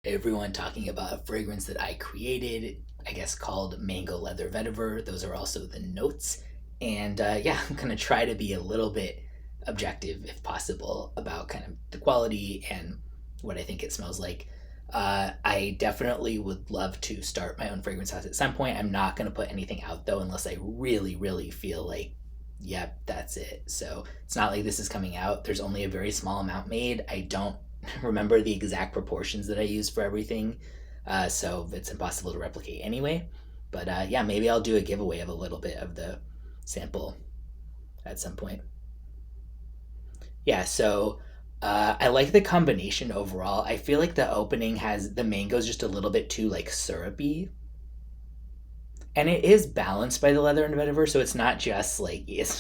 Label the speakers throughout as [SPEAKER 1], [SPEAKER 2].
[SPEAKER 1] Everyone talking about a fragrance that I created, I guess called Mango Leather Vetiver. Those are also the notes. And yeah, I'm going to try to be a little bit objective, if possible, about kind of the quality and what I think it smells like. I definitely would love to start my own fragrance house at some point. I'm not going to put anything out though unless I really, really feel like, yep, that's it. So it's not like this is coming out. There's only a very small amount made. I don't remember the exact proportions that I use for everything, so it's impossible to replicate anyway. But yeah, maybe I'll do a giveaway of a little bit of the sample at some point. Yeah, so I like the combination overall. I feel like the opening has the mangoes just a little bit too like syrupy, and it is balanced by the leather and vetiver, so it's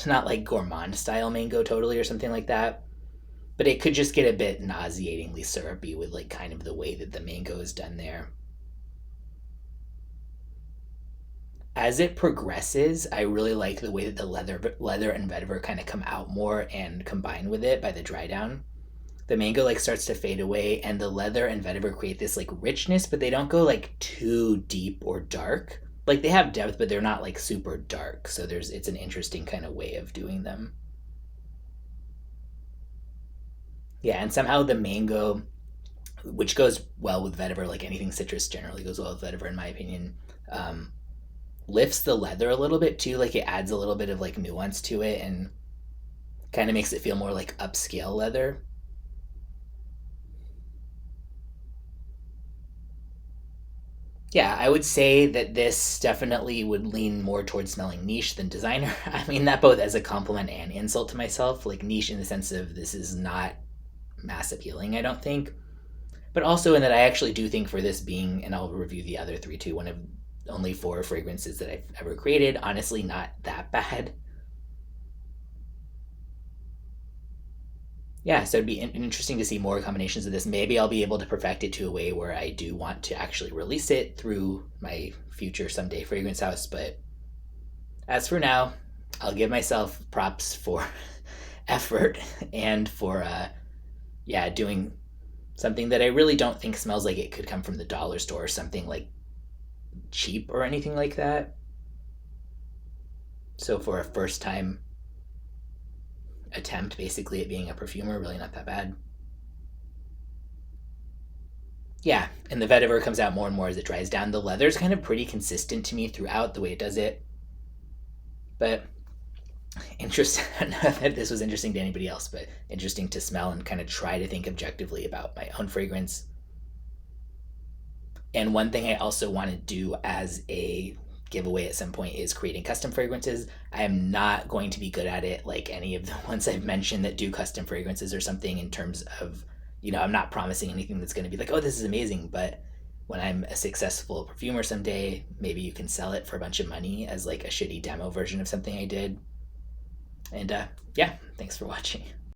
[SPEAKER 1] not like gourmand style mango totally or something like that. But it could just get a bit nauseatingly syrupy with like kind of the way that the mango is done there. As it progresses, I really like the way that the leather and vetiver kind of come out more and combine with it by the dry down. The mango like starts to fade away, and the leather and vetiver create this like richness, but they don't go like too deep or dark. Like they have depth, but they're not like super dark. So there's it's an interesting kind of way of doing them. Yeah, and somehow the mango, which goes well with vetiver, like anything citrus generally goes well with vetiver in my opinion, um, lifts the leather a little bit too. Like it adds a little bit of like nuance to it and kind of makes it feel more like upscale leather. Yeah, I would say that this definitely would lean more towards smelling niche than designer. I mean that both as a compliment and insult to myself. Like niche in the sense of this is not mass appealing, I don't think. But also in that I actually do think for this being, and I'll review the other three too, one of only four fragrances that I've ever created, honestly not that bad. Yeah, so it'd be interesting to see more combinations of this. Maybe I'll be able to perfect it to a way where I do want to actually release it through my future someday fragrance house. But as for now, I'll give myself props for effort and for yeah, doing something that I really don't think smells like it could come from the dollar store or something like cheap or anything like that. So for a first time attempt basically at being a perfumer, really not that bad. Yeah, and the vetiver comes out more and more as it dries down. The leather's kind of pretty consistent to me throughout the way it does it. But interesting, I don't know if this was interesting to anybody else, but interesting to smell and kind of try to think objectively about my own fragrance. And one thing I also want to do as a giveaway at some point is creating custom fragrances. I am not going to be good at it like any of the ones I've mentioned that do custom fragrances or something in terms of, I'm not promising anything that's going to be like, oh, this is amazing. But when I'm a successful perfumer someday, maybe you can sell it for a bunch of money as like a shitty demo version of something I did. And yeah, thanks for watching.